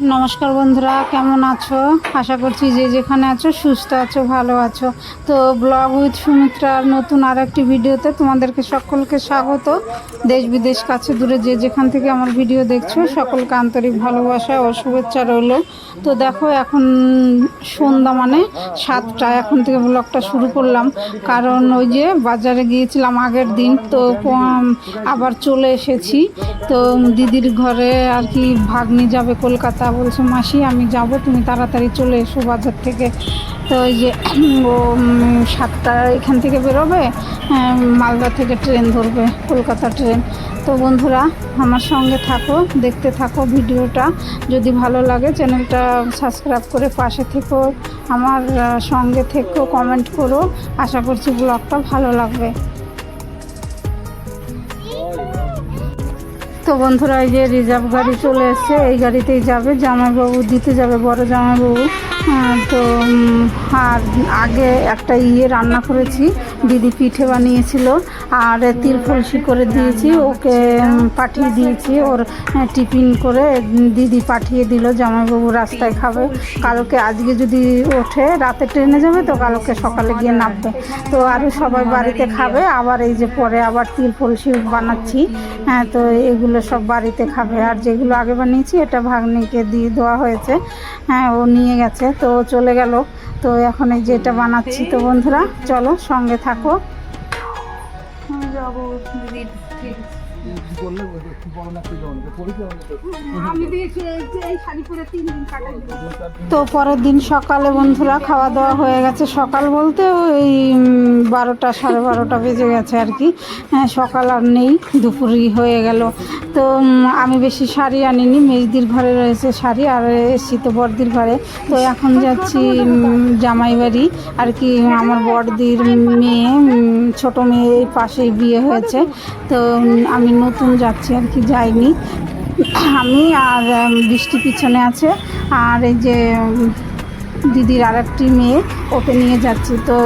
নমস্কার বন্ধুরা, কেমন আছো? আশা করছি যে যেখানে আছো সুস্থ আছো, ভালো আছো। তো ব্লগ উইথ সুমিত্রার নতুন আর একটি ভিডিওতে তোমাদেরকে সকলকে স্বাগত। দেশ বিদেশ কাছে দূরে যে যেখান থেকে আমার ভিডিও দেখছো সকলকে আন্তরিক ভালোবাসা ও শুভেচ্ছা রইল। তো দেখো এখন সন্ধ্যা মানে 7টা, এখন থেকে ব্লগটা শুরু করলাম। কারণ ওই যে বাজারে গিয়েছিলাম আগের দিন, তো আবার চলে এসেছি। তো দিদির ঘরে আর কি ভাগ্নি যাবে কলকাতা, বলছে মাসি আমি যাব, তুমি তাড়াতাড়ি চলে এসো বাজার থেকে। তো ওই যে ও 7টা এখান থেকে বেরোবে, মালদা থেকে ট্রেন ধরবে, কলকাতা ট্রেন। তো বন্ধুরা আমার সঙ্গে থাকো, দেখতে থাকো ভিডিওটা। যদি ভালো লাগে চ্যানেলটা সাবস্ক্রাইব করে পাশে থেকো, আমার সঙ্গে থেকো, কমেন্ট করো। আশা করছি ব্লগটা ভালো লাগবে। তো বন্ধুরা এই যে রিজার্ভ গাড়ি চলে এসছে, এই গাড়িতেই যাবে, জামাইবাবু দিতে যাবে, বড় জামাইবাবু। তো আর আগে একটা রান্না করেছি, দিদি পিঠে বানিয়েছিল আর তিরফলসি করে দিয়েছি, ওকে পাঠিয়ে দিয়েছি, ওর টিফিন করে দিদি পাঠিয়ে দিল। জামাইবাবু রাস্তায় খাবে, কালকে আজকে যদি ওঠে রাতে ট্রেনে যাবে, তো কালকে সকালে গিয়ে নামবে। তো আরও সবাই বাড়িতে খাবে, আবার এই যে পরে আবার তিরফলসি বানাচ্ছি। তো এগুলো সব বাড়িতে খাবে, আর যেগুলো আগে বানিয়েছি এটা ভাগ্নিকে দিয়ে দেওয়া হয়েছে। ও নিয়ে গেছে, তো চলে গেল। তো এখন এই যে এটা বানাচ্ছি। তো বন্ধুরা চলো সঙ্গে থাকো। যাবো দিদির তো পরের দিন সকালে বন্ধুরা খাওয়া দাওয়া হয়ে গেছে। সকাল বলতে ওই 12টা সাড়ে 12টা বেজে গেছে আর কি। সকাল আর নেই, দুপুরই হয়ে গেল। তো আমি বেশি শাড়ি আনিনি, মেজদির ঘরে রয়েছে শাড়ি, আর এসছি তো বড়দির ঘরে। তো এখন যাচ্ছি জামাই বাড়ি আর কি। আমার বড়দির মেয়ে, ছোট মেয়ে এই পাশেই বিয়ে হয়েছে। তো আমি নতুন যাচ্ছি আর কি, যাইনি আমি, আর বৃষ্টি পিছনে আছে। আর এই যে দিদির আর একটি মেয়ে, ওকে নিয়ে যাচ্ছি। তো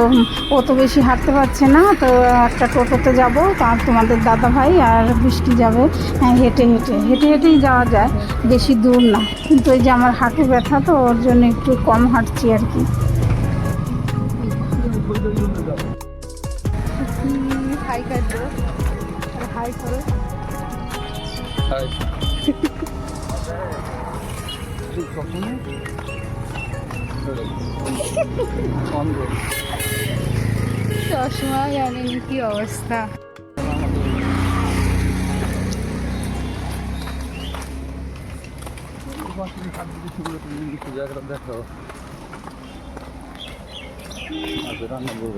ও তো বেশি হাঁটতে পারছে না, তো একটা টোটোতে যাব, তার তোমাদের দাদা ভাই আর বৃষ্টি যাবে। হেঁটে হেঁটে হেঁটে হেঁটেই যাওয়া যায়, বেশি দূর না। কিন্তু এই যে আমার হাঁটু ব্যথা, তো ওর জন্য একটু কম হাঁটছি আর কি। হাই করো, চশমা জানেন কি অবস্থা।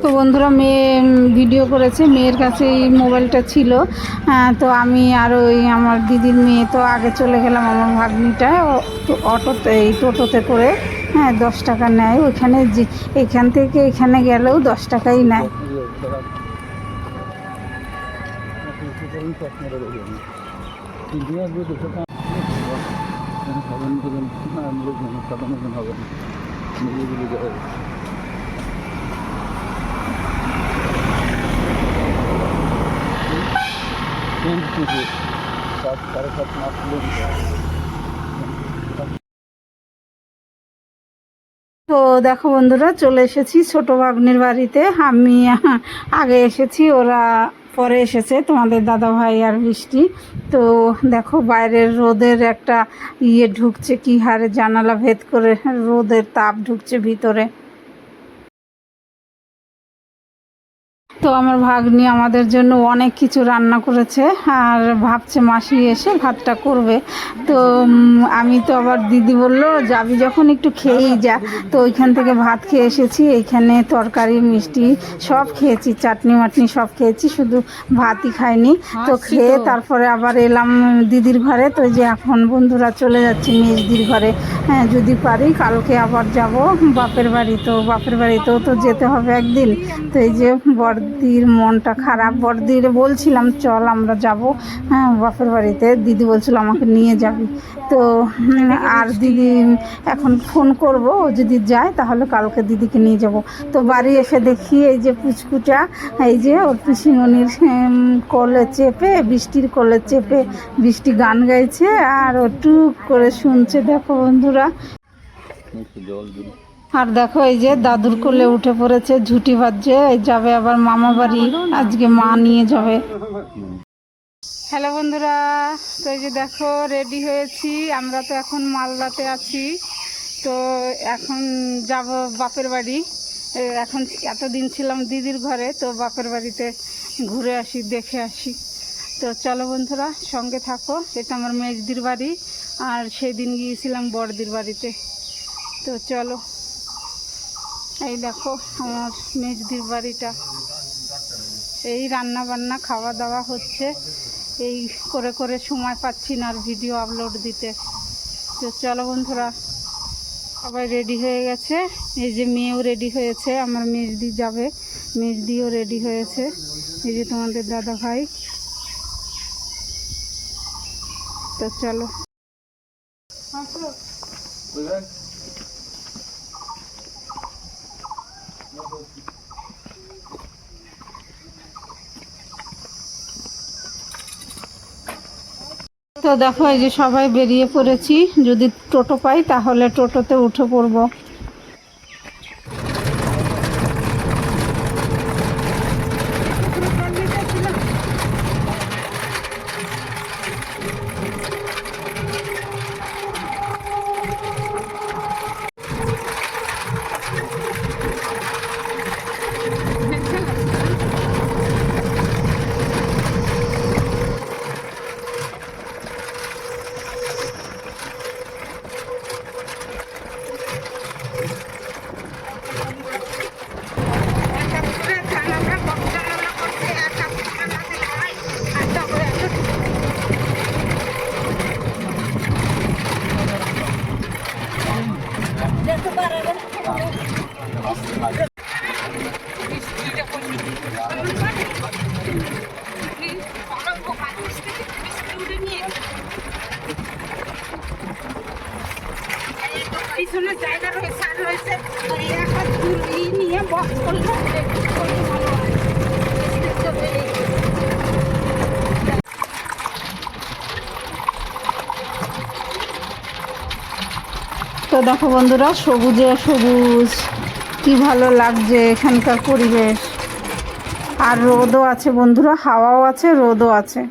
তো বন্ধুরা মেয়ে ভিডিও করেছে, মেয়ের কাছে এই মোবাইলটা ছিল। তো আমি আর ওই আমার দিদির মেয়ে তো আগে চলে গেলাম। আমার ভাগ্নিটা অটোতে, এই টোটোতে করে 10 টাকা নেয় ওইখানে, যে এখান থেকে এখানে গেলেও 10 টাকাই নেয়। তো দেখো বন্ধুরা চলে এসেছি ছোট ভাগ্নির বাড়িতে। আমি আগে এসেছি, ওরা পরে এসেছে, তোমাদের দাদা ভাই আর বৃষ্টি। তো দেখো বাইরের রোদের একটা ঢুকছে, কি হারে জানালা ভেদ করে রোদের তাপ ঢুকছে ভিতরে। তো আমার ভাগ্নি আমাদের জন্য অনেক কিছু রান্না করেছে, আর ভাবছে মাসি এসে ভাতটা করবে। তো আমি তো আবার দিদি বললো যাবি যখন একটু খেয়েই যা। তো ওইখান থেকে ভাত খেয়ে এসেছি, এইখানে তরকারি মিষ্টি সব খেয়েছি, চাটনি মাটনি সব খেয়েছি, শুধু ভাতই খাইনি। তো খেয়ে তারপরে আবার এলাম দিদির ঘরে। তো যে এখন বন্ধুরা চলে যাচ্ছি মেজদির ঘরে। যদি পারি কালকে আবার যাব বাপের বাড়ি। তো বাপের বাড়িতেও তো যেতে হবে একদিন। তো এই যে বড়দির মনটা খারাপ। বড়দির বলছিলাম চল আমরা যাব, হ্যাঁ, বাপের বাড়িতে। দিদি বলছিল আমাকে নিয়ে যাবি। তো আর দিদি এখন ফোন করব, ও যদি যায় তাহলে কালকে দিদিকে নিয়ে যাব। তো বাড়ি এসে দেখি এই যে পুচকুটা, এই যে ওর পিসিমণির কোলে চেপে, বৃষ্টির কোলে চেপে বৃষ্টি গান গাইছে আর ও টুক করে শুনছে। দেখো বন্ধুরা, আর দেখো এই যে দাদুর কোলে উঠে পড়েছে, ঝুঁটি বাজছে, যাবে আবার মামা বাড়ি, আজকে মা নিয়ে যাবে। হ্যালো বন্ধুরা, তো এই যে দেখো রেডি হয়েছি। আমরা তো এখন মালদাতে আছি, তো এখন যাব বাপের বাড়ি। এখন এতদিন ছিলাম দিদির ঘরে, তো বাপের বাড়িতে ঘুরে আসি, দেখে আসি। তো চলো বন্ধুরা সঙ্গে থাকো। এটা আমার মেজদির বাড়ি, আর সেদিন গিয়েছিলাম বড়দির বাড়িতে। তো চলো, এই দেখো আমার মেজদির বাড়িটা। এই রান্না বান্না খাওয়া দাওয়া হচ্ছে, এই করে করে সময় পাচ্ছি না আর ভিডিও আপলোড দিতে। তো চলো বন্ধুরা, সবাই রেডি হয়ে গেছে। এই যে মেয়েও রেডি হয়েছে, আমার মেজদি যাবে, মেজদিও রেডি হয়েছে। এই যে তোমাদের দাদা ভাই। তো চলো, তো দেখো এই যে সবাই বেরিয়ে পড়েছি। যদি টোটো পাই তাহলে টোটোতে উঠে পড়বো। পিছনে জায়গা রয়েছে, আর রয়েছে একটা নিয়ে বক্স করলে তো দেখো বন্ধুরা, সবুজে সবুজ, কি ভালো লাগছে এখানকার পরিবেশ। আর রোদও আছে বন্ধুরা, হাওয়াও আছে, রোদও আছে।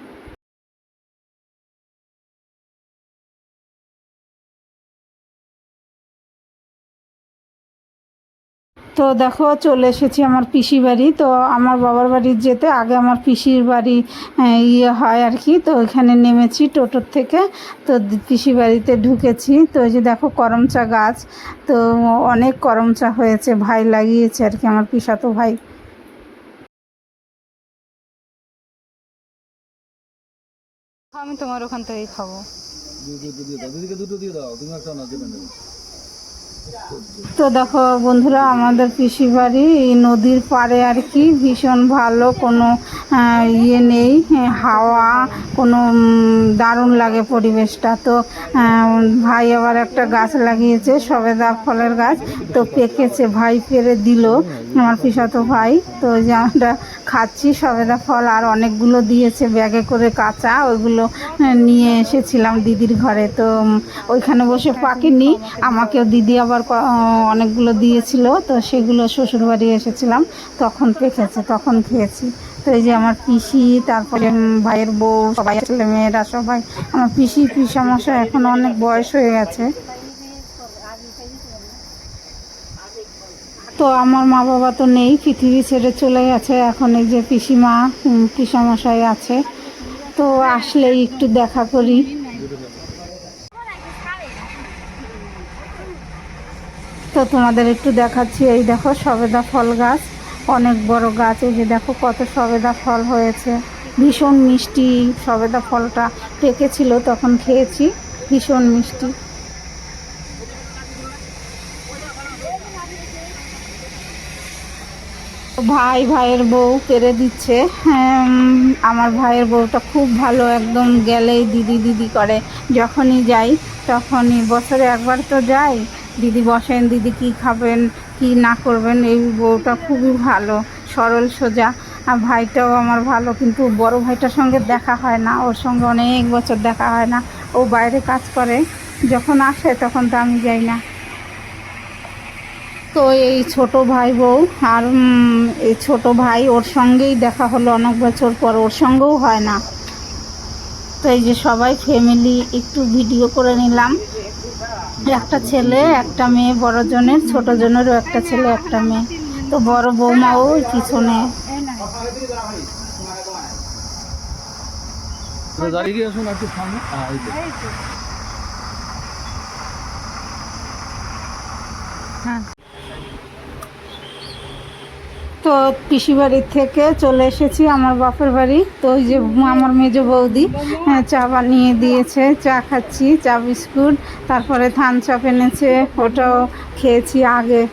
তো দেখো চলে এসেছি আমার পিসি বাড়ি। তো আমার বাবার বাড়ি যেতে আগে আমার পিসির বাড়ি ইয়ে হয় আর কি। তো এখানে নেমেছি টোটোর থেকে, তো পিসি বাড়িতে ঢুকেছি। তো এই যে দেখো করমচা গাছ, তো অনেক করমচা হয়েছে, ভাই লাগিয়েছে আর কি, আমার পিসাতো ভাই। আমি তোমার ওখান থেকেই খাবো। দুটো দিয়ে দাও, তুমি একটা না দেবেন। তো দেখো বন্ধুরা, আমাদের পিসি বাড়ি এই নদীর পাড়ে আর কি, ভীষণ ভালো, কোনো ইয়ে নেই, হাওয়া, কোনো দারুণ লাগে পরিবেশটা। তো ভাই আবার একটা গাছ লাগিয়েছে, সবেদা ফলের গাছ, তো পেকেছে, ভাই পেরে দিল, আমার পিসাতো ভাই। তো ওই যে আমরা খাচ্ছি সবেদা ফল, আর অনেকগুলো দিয়েছে ব্যাগে করে কাঁচা, ওইগুলো নিয়ে এসেছিলাম দিদির ঘরে। তো ওইখানে বসে পাকেনি, আমাকেও দিদি আবার অনেকগুলো দিয়েছিল, তো সেগুলো শ্বশুরবাড়ি এসেছিলাম তখন পেকেছে, তখন খেয়েছি। তো এই যে আমার পিসি, তারপরে ভাইয়ের বউ, সবাই, ছেলে মেয়েরা সবাই। আমার পিসামশাই এখন অনেক বয়স হয়ে গেছে। তো আমার মা বাবা তো নেই, পৃথিবী ছেড়ে চলে গেছে। এখন এই যে পিসিমা, পিসামশাই আছে, তো আসলেই একটু দেখা করি। তো তোমাদের একটু দেখাচ্ছি, এই দেখো সবেদা ফল গাছ, অনেক বড় গাছ। এই যে দেখো কত সবেদা ফল হয়েছে, ভীষণ মিষ্টি। সবেদা ফলটা পেকেছিল, তখন খেয়েছি, ভীষণ মিষ্টি। ভাইয়ের বউ পেরে দিচ্ছে। আমার ভাইয়ের বউটা খুব ভালো, একদম গেলেই দিদি দিদি করে। যখনই যাই তখনই, বছরে একবার তো যাই, দিদি বসেন, দিদি কি খাবেন কি না করবেন। এই বউটা খুবই ভালো, সরল সোজা। আর ভাইটাও আমার ভালো, কিন্তু বড় ভাইটার সঙ্গে দেখা হয় না, ওর সঙ্গে অনেক বছর দেখা হয় না। ও বাইরে কাজ করে, যখন আসে তখন তো আমি যাই না। তো এই ছোট ভাই বউ আর এই ছোট ভাই, ওর সঙ্গেই দেখা হলো অনেক বছর পর, ওর সঙ্গেও হয় না। তো এই যে সবাই ফ্যামিলি একটু ভিডিও করে নিলাম। একটা ছেলে একটা মেয়ে, বড় জনের, ছোট জনেরও একটা ছেলে একটা মেয়ে। তো বড় বৌমাও পিছনে। হ্যাঁ, তো পিসি বাড়ির থেকে চলে এসেছি আমার বাপের বাড়ি। তো ওই যে আমার মেজ বৌদি চা বানিয়ে দিয়েছে, চা খাচ্ছি, চা বিস্কুট। তারপরে ধান চাপ এনেছে, ওটাও খেয়েছি আগে।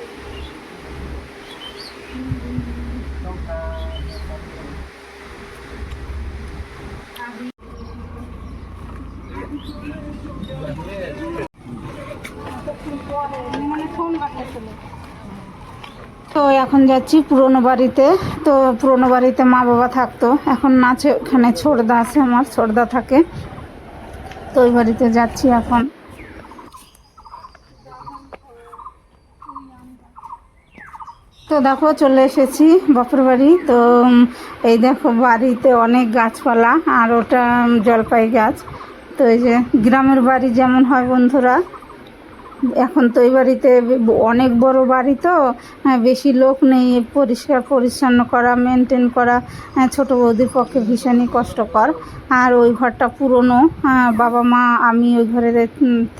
তো এখন যাচ্ছি পুরনো বাড়িতে। তো পুরনো বাড়িতে মা বাবা থাকতো, এখন নাচে ওখানে ছোটদা আছে, আমার ছোটদা থাকে। তো ওই বাড়িতে যাচ্ছি এখন। তো দেখো চলে এসেছি বাপের বাড়ি। তো এই দেখো বাড়িতে অনেক গাছপালা, আর ওটা জলপাই গাছ। তো এই যে গ্রামের বাড়ি যেমন হয় বন্ধুরা, এখন তো এই বাড়িতে অনেক বড় বাড়ি, তো বেশি লোক নেই, পরিষ্কার পরিচ্ছন্ন করা, মেনটেন করা ছোটো বৌদির পক্ষে ভীষণই কষ্টকর। আর ওই ঘরটা পুরনো, বাবা মা আমি ওই ঘরে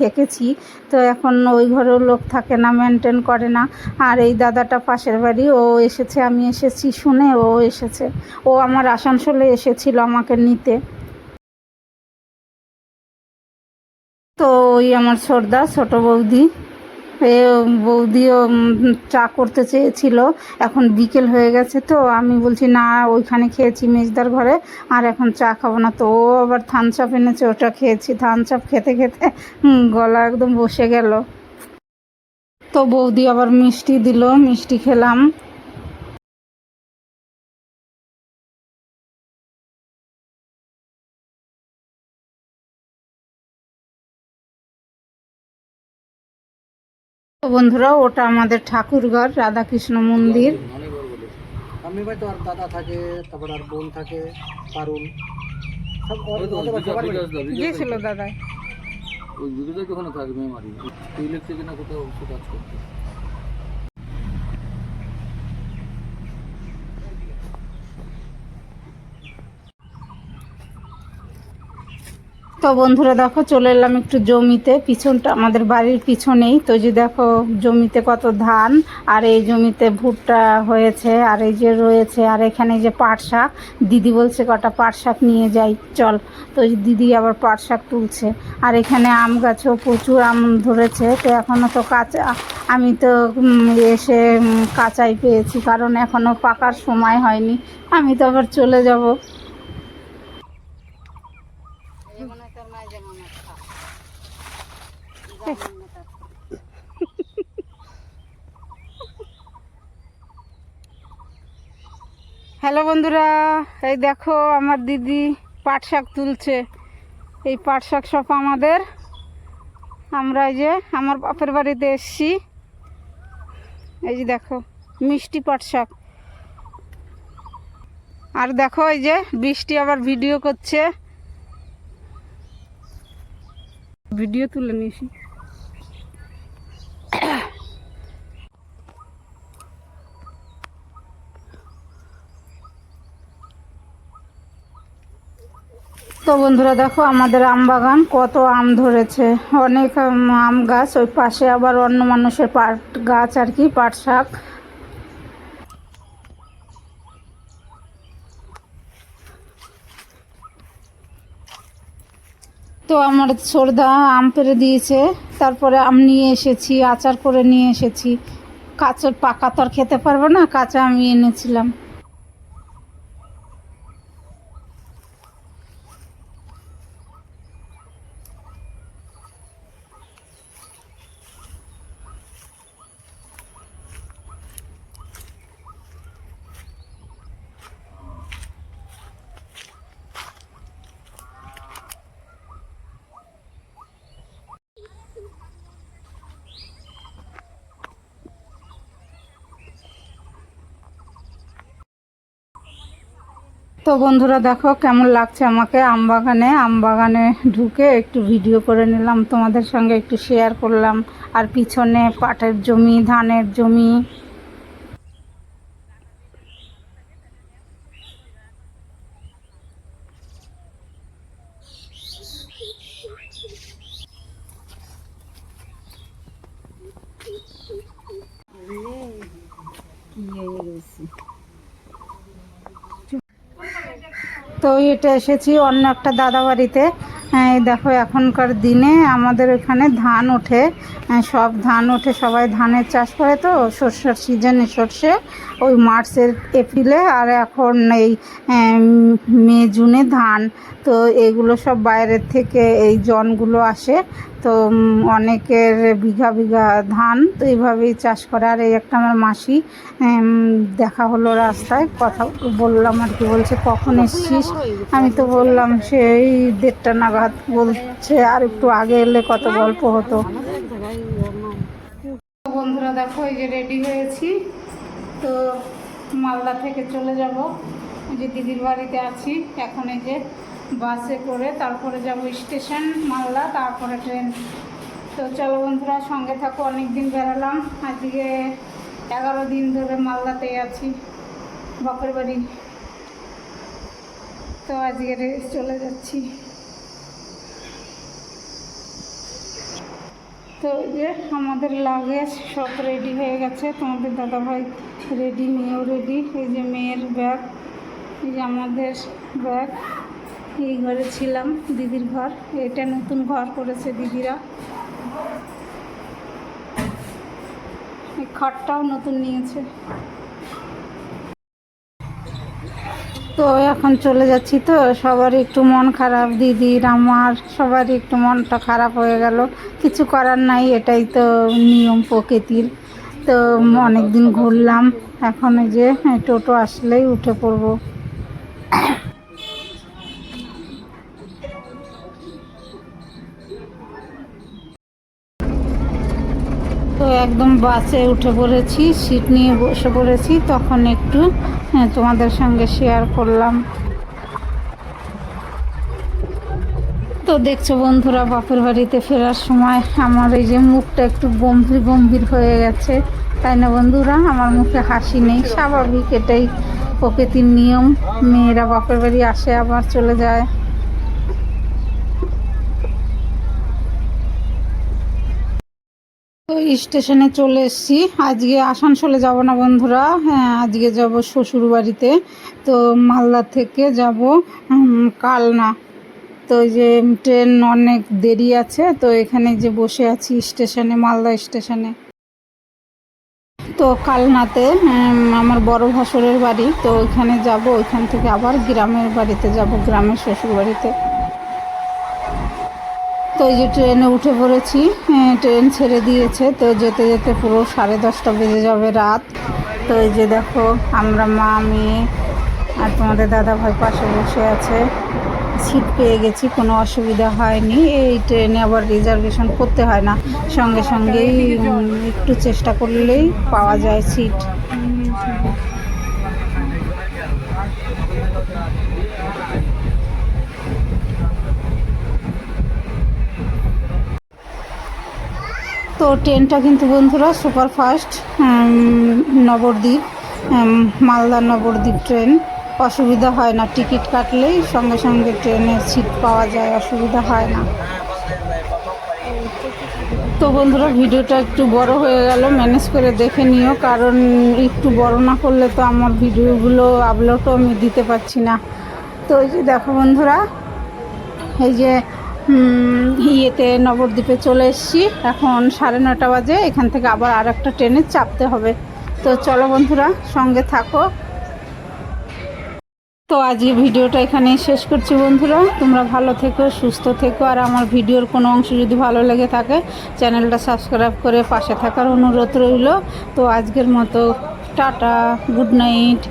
থেকেছি। তো এখন ওই ঘরেও লোক থাকে না, মেনটেন করে না। আর এই দাদাটা পাশের বাড়ি, ও এসেছে, আমি এসেছি শুনে ও এসেছে। ও আমার আসানসোলে এসেছিল আমাকে নিতে। তো ওই আমার ছোটদা, ছোট বৌদি, এ বৌদিও চা করতে চেয়েছিল। এখন বিকেল হয়ে গেছে, তো আমি বলছি না, ওইখানে খেয়েছি মেজদার ঘরে, আর এখন চা খাবো না। তো ও আবার ধান চাপ এনেছে, ওটা খেয়েছি। ধান চাপ খেতে খেতে গলা একদম বসে গেল। তো বৌদি আবার মিষ্টি দিল, মিষ্টি খেলাম। তো বন্ধুরা, ওটা আমাদের ঠাকুরঘর, রাধাকৃষ্ণ মন্দির। আমি ভাই তো আর দাদা থাকে, তারপর আর বোন থাকে, পারুল সব গিয়েছিল দাদা। ওই বিদ্যুৎ ওখানে থাকে মেমারি, ইলেকট্রিক না কোথাও কাজ করতে। তো বন্ধুরা দেখো চলে এলাম একটু জমিতে, পিছনটা আমাদের বাড়ির পিছনেই। তো যে দেখো জমিতে কত ধান, আর এই জমিতে ভুট্টা হয়েছে, আর এই যে রয়েছে, আর এখানে যে পাট শাক, দিদি বলছে কটা পাট শাক নিয়ে যাই চল। তো দিদি আবার পাট শাক তুলছে। আর এখানে আম গাছও প্রচুর আম ধরেছে। তো এখনও তো কাঁচা, আমি তো এসে কাঁচাই পেয়েছি, কারণ এখনও পাকার সময় হয়নি। আমি তো আবার চলে যাব। হ্যালো বন্ধুরা, এই দেখো আমার দিদি পাট শাক তুলছে। এই পাট শাক সব আমাদের, আমরা এই যে আমার বাপের বাড়িতে এসছি। এই যে দেখো মিষ্টি পাট শাক। আর দেখো এই যে বৃষ্টি আবার ভিডিও করছে, ভিডিও তুলে নিয়েছি। তো বন্ধুরা দেখো আমাদের আম বাগান, কত আম ধরেছে, অনেক আম গাছ। ওই পাশে আবার অন্য মানুষের পাট গাছ আর কি, পাট শাক। তো আমার ছোটদা আম পেড়ে দিয়েছে, তারপরে আম নিয়ে এসেছি, আচার করে নিয়ে এসেছি। কাঁচা পাকা তো আর খেতে পারবো না, কাঁচা আমি এনেছিলাম। তো বন্ধুরা দেখো কেমন লাগছে আমাকে আমবাগানে ঢুকে একটু ভিডিও করে নিলাম, তোমাদের সঙ্গে একটু শেয়ার করলাম। আর পিছনে পাটের জমি, ধানের জমি। তো এটা এসেছি অন্য একটা দাদা বাড়িতে। এই দেখো এখনকার দিনে আমাদের এখানে ধান ওঠে, সব ধান ওঠে, সবাই ধানের চাষ করে। তো সর্ষের সিজনে সর্ষে ওই মার্চের এপ্রিলে, আর এখন এই মে জুনে ধান। তো এগুলো সব বাইরের থেকে এই জনগুলো আসে, তো অনেকের বিঘা বিঘা ধান তো এইভাবেই চাষ করে। আর এই একটা আমার মাসি দেখা হলো রাস্তায়, কথা বললাম আর কি, বলছে কখন এসছিস? আমি তো বললাম সেই 1:30 নাগাদ। বলছে আর একটু আগে এলে কত গল্প হতো। বন্ধুরা দেখো এই যে রেডি হয়েছি, তো মালদা থেকে চলে যাব। এই যে দিদির বাড়িতে আছি এখন, এই যে বাসে করে তারপরে যাব স্টেশন মালদা, তারপরে ট্রেন। তো চলো বন্ধুরা সঙ্গে থাকো, অনেক দিন বেড়ালাম, আজকে 11 দিন ধরে মালদাতেই আছি, বাপের বাড়ি। তো আজকে চলে যাচ্ছি। তো যে আমাদের লাগেজ সব রেডি হয়ে গেছে, তোমাদের দাদাভাই রেডি, মেয়েও রেডি। এই যে মেয়ের ব্যাগ, এই যে আমাদের ব্যাগ। এই ঘরে ছিলাম, দিদির ঘর, এটা নতুন ঘর করেছে দিদিরা। এই খাটটাও নতুন নিয়েছে। তো এখন চলে যাচ্ছি, তো সবারই একটু মন খারাপ, দিদির আমার সবারই একটু মনটা খারাপ হয়ে গেল। কিছু করার নাই, এটাই তো নিয়ম প্রকৃতির। তো অনেক দিন ঘুরলাম, এখন এই যে টোটো আসলেই উঠে পড়বো। তো একদম বাসে উঠে পড়েছি, সিট নিয়ে বসে পড়েছি, তখন একটু তোমাদের সঙ্গে শেয়ার করলাম। তো দেখছো বন্ধুরা বাপের বাড়িতে ফেরার সময় আমার এই যে মুখটা একটু গম্ভীর গম্ভীর হয়ে গেছে, তাই না বন্ধুরা? আমার মুখে হাসি নেই, স্বাভাবিক, এটাই প্রকৃতির নিয়ম। মেয়েরা বাপের বাড়ি আসে আবার চলে যায়। তো স্টেশনে চলে এসেছি। আজকে আসানসোলে যাব না বন্ধুরা, হ্যাঁ আজকে যাব শ্বশুর বাড়িতে। তো মালদা থেকে যাব কালনা। তো এই যে ট্রেন অনেক দেরি আছে, তো এখানে যে বসে আছি স্টেশনে, মালদা স্টেশনে। তো কালনাতে আমার বড় ভাসুরের বাড়ি, তো ওইখানে যাব, ওইখান থেকে আবার গ্রামের বাড়িতে যাব, গ্রামের শ্বশুর বাড়িতে। তো এই যে ট্রেনে উঠে পড়েছি, ট্রেন ছেড়ে দিয়েছে, তো যেতে যেতে পুরো 10:30 বেজে যাবে রাত। তো এই যে দেখো আমরা মা মেয়ে আর তোমাদের দাদা ভাই পাশে বসে আছে, সিট পেয়ে গেছি, কোনো অসুবিধা হয়নি। এই ট্রেনে আবার রিজার্ভেশন করতে হয় না, সঙ্গে সঙ্গেই একটু চেষ্টা করলেই পাওয়া যায় সিট। তো ট্রেনটা কিন্তু বন্ধুরা সুপারফাস্ট, নবদ্বীপ, মালদা নবদ্বীপ ট্রেন। অসুবিধা হয় না, টিকিট কাটলেই সঙ্গে সঙ্গে ট্রেনের সিট পাওয়া যায়, অসুবিধা হয় না। তো বন্ধুরা ভিডিওটা একটু বড় হয়ে গেল, ম্যানেজ করে দেখে নিও, কারণ একটু বড় না করলে তো আমার ভিডিওগুলো আপলোডও আমি দিতে পারছি না। তো এই যে দেখো বন্ধুরা, এই যে ইয়েতে নবদ্বীপে চলে এসেছি। এখন 9:30 বাজে। এখান থেকে আবার আর একটা ট্রেনে চাপতে হবে। তো চলো বন্ধুরা, সঙ্গে থাকো। তো আজকে ভিডিওটা এখানেই শেষ করছি বন্ধুরা। তোমরা ভালো থেকো, সুস্থ থেকো। আর আমার ভিডিওর কোনো অংশ যদি ভালো লেগে থাকে, চ্যানেলটা সাবস্ক্রাইব করে পাশে থাকার অনুরোধ রইল। তো আজকের মতো টাটা, গুড নাইট।